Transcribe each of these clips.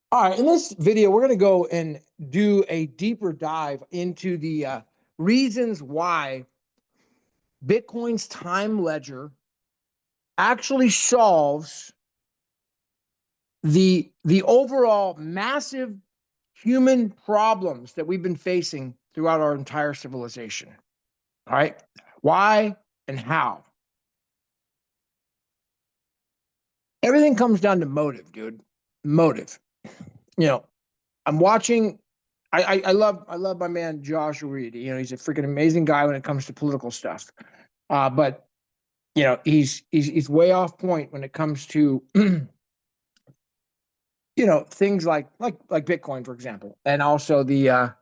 All right, in this video, we're going to go and do a deeper dive into the reasons why Bitcoin's time ledger actually solves the overall massive human problems that we've been facing throughout our entire civilization. All right, why and how? Everything comes down to motive, dude. Motive. You know, I'm watching. I love my man Josh Reed. You know, he's a freaking amazing guy when it comes to political stuff. But you know, he's way off point when it comes to things like Bitcoin, for example, and also the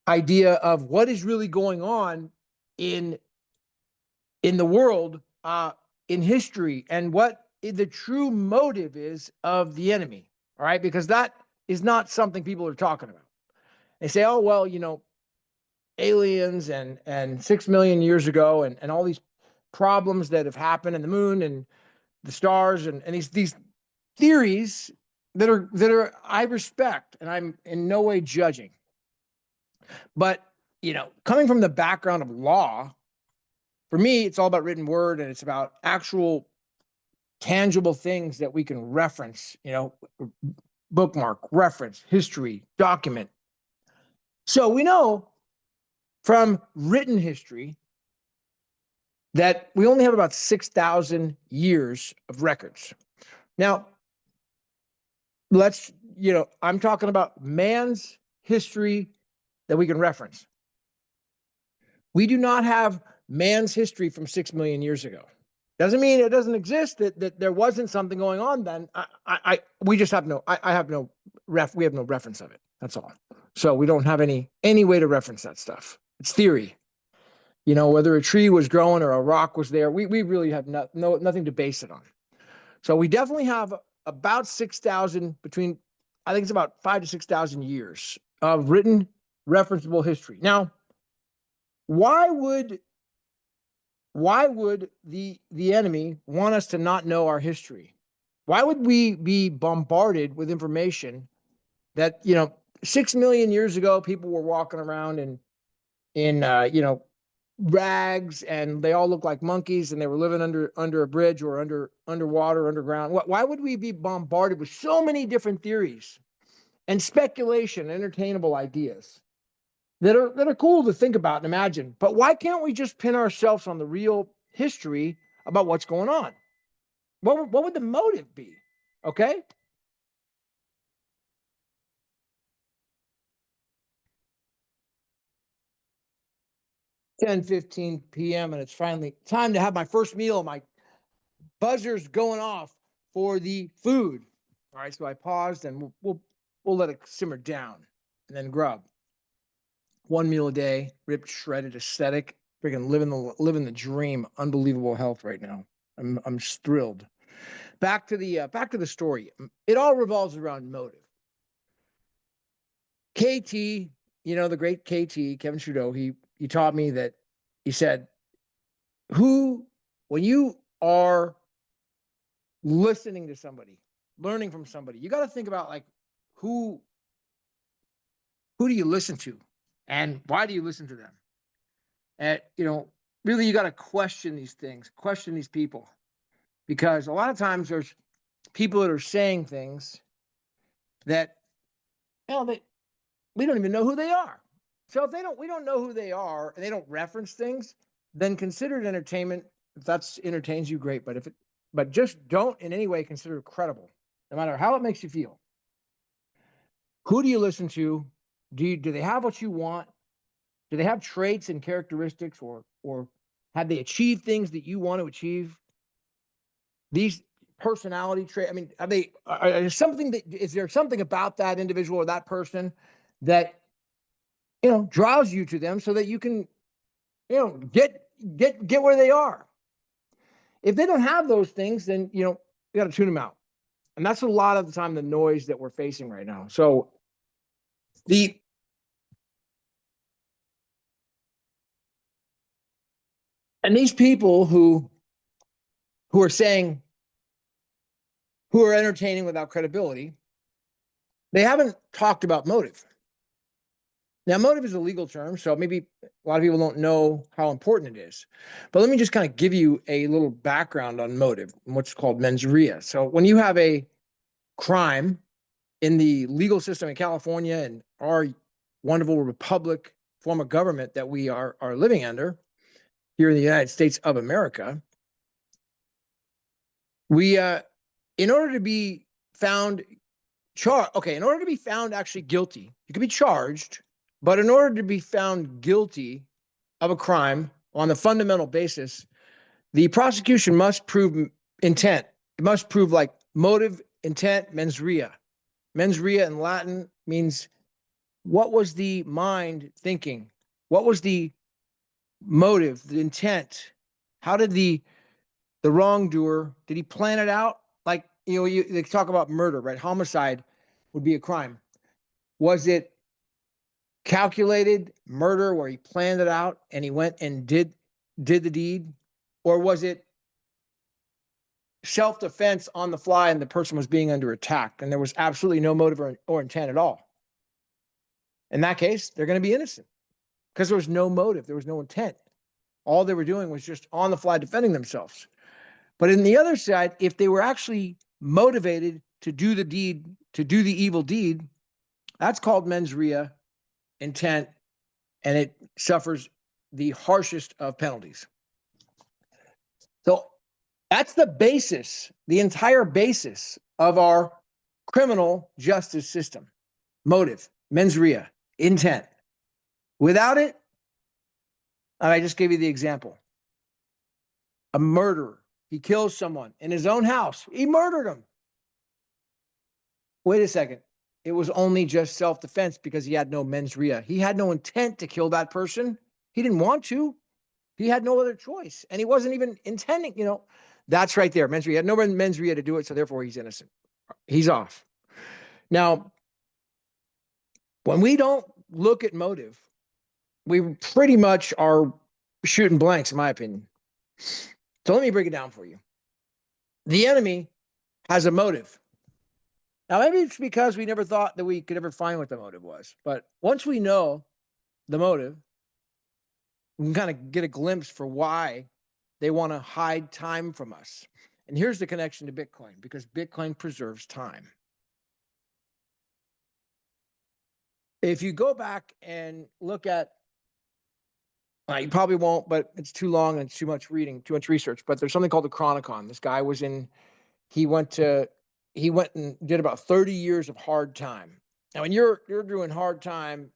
idea of what is really going on in in the world, in history, and what the true motive is of the enemy. All right, because that is not something people are talking about. They say, oh well, aliens and 6 million years ago, and all these problems that have happened in the moon and the stars, and these theories that are I respect, and I'm in no way judging. But coming from the background of law, for me, it's all about written word, and it's about actual tangible things that we can reference, bookmark, reference, history, document. So we know from written history that we only have about 6,000 years of records. Now, I'm talking about man's history that we can reference. We do not have man's history from 6 million years ago. Doesn't mean it doesn't exist, that there wasn't something going on then. We just have no, I have no we have no reference of it. That's all. So we don't have any way to reference that stuff. It's theory. Whether a tree was growing or a rock was there, we really have nothing to base it on. So we definitely have about 6,000 I think it's about 5 to 6,000 years of written referenceable history. Now, why would the enemy want us to not know our history? Why would we be bombarded with information that 6 million years ago people were walking around in rags, and they all look like monkeys, and they were living under a bridge or underwater, underground? Why would we be bombarded with so many different theories and speculation, entertainable ideas that are cool to think about and imagine? But why can't we just pin ourselves on the real history about what's going on? What would the motive be? Okay. 10:15 p.m. and it's finally time to have my first meal. My buzzer's going off for the food. All right, so I paused, and we'll let it simmer down and then grub. One meal a day, ripped, shredded, aesthetic, freaking living the dream. Unbelievable health right now. I'm thrilled. Back to the story. It all revolves around motive. KT, the great KT, Kevin Trudeau, he taught me that. He said, when you are listening to somebody, learning from somebody, you got to think about, like, who do you listen to, and why do you listen to them? And really, you got to question these things, question these people, because a lot of times there's people that are saying things that we don't even know who they are. So if we don't know who they are, and they don't reference things, then consider it entertainment. If that entertains you, great. But just don't in any way consider it credible, no matter how it makes you feel. Who do you listen to? Do they have what you want? Do they have traits and characteristics, or have they achieved things that you want to achieve? These personality traits. I mean, is there something about that individual or that person that draws you to them, so that you can get where they are? If they don't have those things, then you got to tune them out. And that's a lot of the time the noise that we're facing right now. So these people who are saying, who are entertaining without credibility, they haven't talked about motive. Now, motive is a legal term, so maybe a lot of people don't know how important it is. But let me just kind of give you a little background on motive and what's called mens rea. So when you have a crime in the legal system in California and our wonderful republic form of government that we are living under here in the United States of America, we in order to be found in order to be found actually guilty, you can be charged, but in order to be found guilty of a crime on the fundamental basis, the prosecution must prove intent. It must prove like motive, intent, mens rea. Mens rea in Latin means what was the mind thinking? What was the motive, the intent? How did the wrongdoer, did he plan it out? Like, they talk about murder, right? Homicide would be a crime. Was it calculated murder where he planned it out and he went and did the deed? Or was it self-defense on the fly and the person was being under attack and there was absolutely no motive or intent at all? In that case, they're going to be innocent because there was no motive, there was no intent. All they were doing was just on the fly defending themselves. But in the other side, if they were actually motivated to do the deed, to do the evil deed, that's called mens rea, intent, and it suffers the harshest of penalties. So that's the basis, the entire basis of our criminal justice system. Motive, mens rea, intent. Without it, and I just gave you the example, a murderer, he kills someone in his own house. He murdered him. Wait a second. It was only just self-defense because he had no mens rea. He had no intent to kill that person. He didn't want to. He had no other choice. And he wasn't even intending, That's right there. Mens rea. He had no mens rea to do it, so therefore he's innocent. He's off. Now, when we don't look at motive, we pretty much are shooting blanks, in my opinion. So let me break it down for you. The enemy has a motive. Now, maybe it's because we never thought that we could ever find what the motive was. But once we know the motive, we can kind of get a glimpse for why they want to hide time from us. And here's the connection to Bitcoin, because Bitcoin preserves time. If you go back and look at, you probably won't, but it's too long and it's too much reading, too much research. But there's something called the Chronicon. This guy he went and did about 30 years of hard time. Now, when you're doing hard time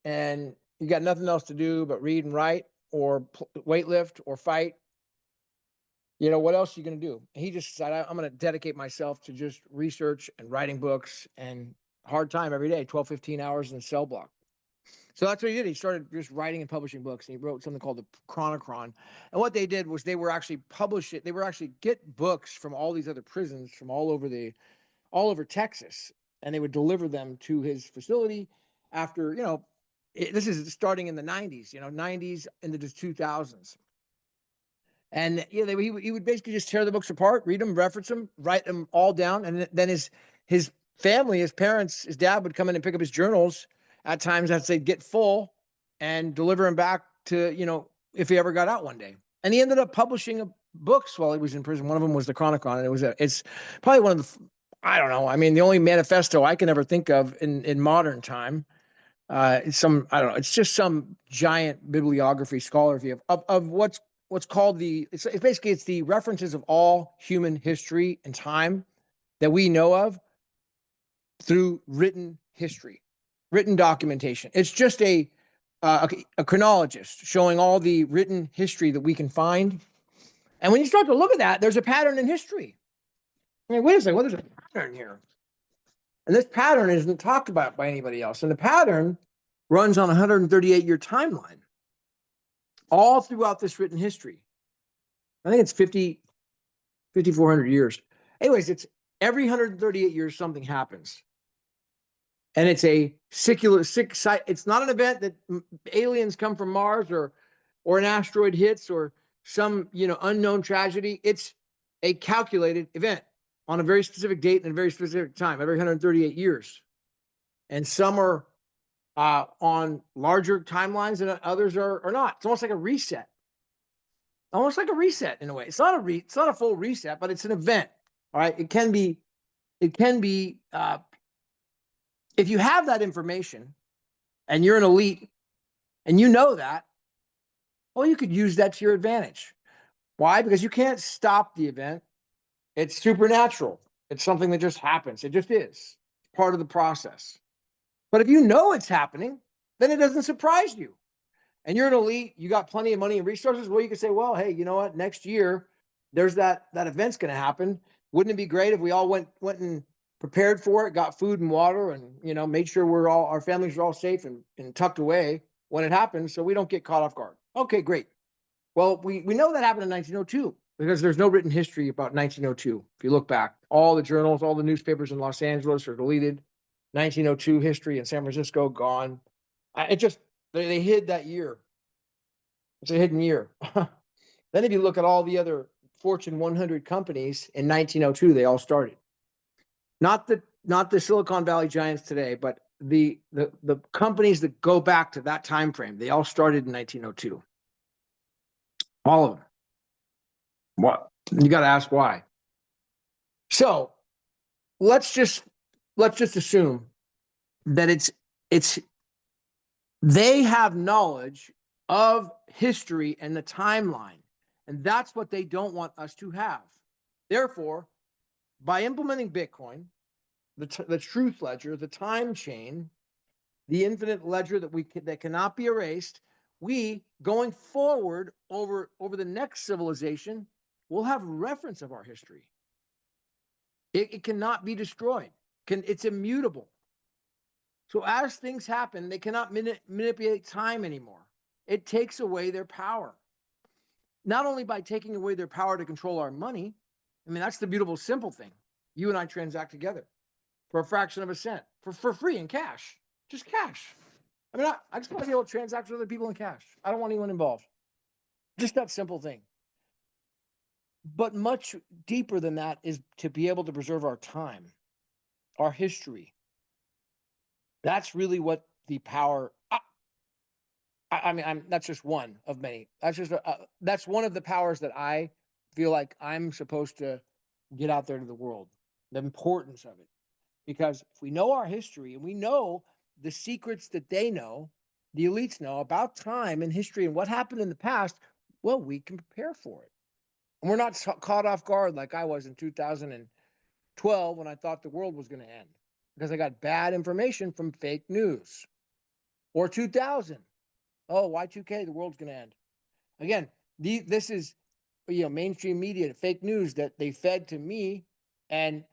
and you got nothing else to do but read and write or weightlift or fight, what else are you going to do? And he just decided, I'm going to dedicate myself to just research and writing books and hard time every day, 12, 15 hours in a cell block. So that's what he did. He started just writing and publishing books. And he wrote something called the Chronicon. And what they did was they were actually get books from all these other prisons from all over Texas, and they would deliver them to his facility after, this is starting in the 90s, 90s into the 2000s. And he would basically just tear the books apart, read them, reference them, write them all down. And then his family, his parents, his dad would come in and pick up his journals at times as they'd get full and deliver them back to, if he ever got out one day. And he ended up publishing books while he was in prison. One of them was the Chronicon. And it's probably one of the, I don't know. I mean, the only manifesto I can ever think of in modern time. It's just some giant bibliography, scholarly of what's called it's basically the references of all human history and time that we know of through written history, written documentation. It's just a chronologist showing all the written history that we can find. And when you start to look at that, there's a pattern in history. I mean, wait a second, there's a pattern here. And this pattern isn't talked about by anybody else. And the pattern runs on a 138-year timeline all throughout this written history. I think it's 5,400 years. Anyways, it's every 138 years something happens. And it's a it's not an event that aliens come from Mars or an asteroid hits or some, unknown tragedy. It's a calculated event on a very specific date and a very specific time, every 138 years. and some are on larger timelines and others are not. It's almost like a reset. Almost like a reset in a way. It's not a full reset, but it's an event. All right. It can be if you have that information and you're an elite and you know that, well, you could use that to your advantage. Why? Because you can't stop the event. It's supernatural. It's something that just happens. It just is. It's part of the process. But if you know it's happening, then it doesn't surprise you. And you're an elite, you got plenty of money and resources, well, you can say, well, hey, you know what? Next year, there's that event's going to happen. Wouldn't it be great if we all went and prepared for it, got food and water, and made sure our families are all safe and tucked away when it happens, so we don't get caught off guard. Okay, great. Well, we know that happened in 1902 because there's no written history about 1902. If you look back, all the journals, all the newspapers in Los Angeles are deleted. 1902 history in San Francisco gone. They hid that year. It's a hidden year. Then if you look at all the other Fortune 100 companies in 1902, they all started. Not the Silicon Valley giants today, but the companies that go back to that time frame, they all started in 1902. All of them. What? You got to ask why. So let's just assume that it's they have knowledge of history and the timeline, and that's what they don't want us to have. Therefore, by implementing Bitcoin, the truth ledger, the time chain, the infinite ledger that cannot be erased, we going forward over the next civilization will have reference of our history. It cannot be destroyed. It's immutable. So as things happen, they cannot manipulate time anymore. It takes away their power. Not only by taking away their power to control our money, I mean, that's the beautiful, simple thing. You and I transact together for a fraction of a cent, for free in cash, just cash. I mean, I just want to be able to transact with other people in cash. I don't want anyone involved. Just that simple thing. But much deeper than that is to be able to preserve our time, our history. That's really what the power. I mean, that's just one of many. That's one of the powers that I feel like I'm supposed to get out there to the world. The importance of it, because if we know our history and we know the secrets that they know, the elites know about time and history and what happened in the past, well, we can prepare for it, and we're not caught off guard like I was in 2012 when I thought the world was going to end because I got bad information from fake news, or 2000. Oh, Y2K, the world's going to end. Again, this is mainstream media, fake news that they fed to me. And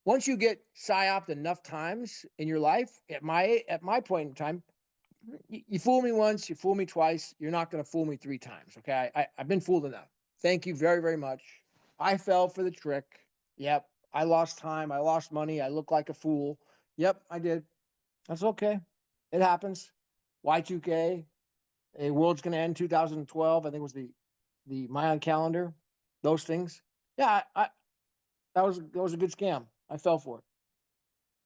once you get psyoped enough times in your life, at my point in time, you fool me once, you fool me twice, you're not going to fool me 3 times. Okay, I've been fooled enough. Thank you very, very much. I fell for the trick. Yep, I lost time, I lost money, I look like a fool. Yep, I did. That's okay. It happens. Y2K. A world's going to end 2012. I think it was the Mayan calendar. Those things. Yeah, that was a good scam. I fell for it.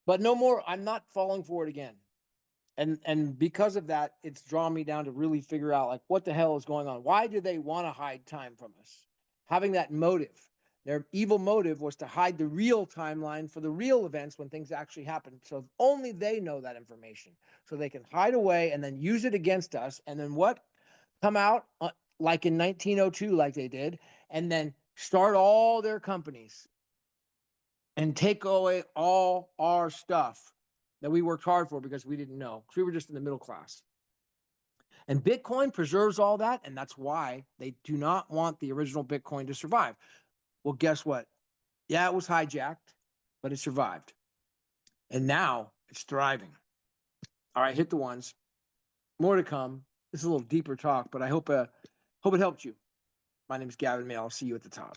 But no more. I'm not falling for it again. And because of that, it's drawn me down to really figure out like what the hell is going on. Why do they want to hide time from us? Having that motive. Their evil motive was to hide the real timeline for the real events when things actually happen. So only they know that information. So they can hide away and then use it against us. And then what? Come out like in 1902, like they did, and then start all their companies and take away all our stuff that we worked hard for because we didn't know, because we were just in the middle class. And Bitcoin preserves all that, and that's why they do not want the original Bitcoin to survive. Well, guess what? Yeah, it was hijacked, but it survived. And now it's thriving. All right, hit the ones. More to come. This is a little deeper talk, but I hope it helped you. My name is Gavin Mehl. I'll see you at the top.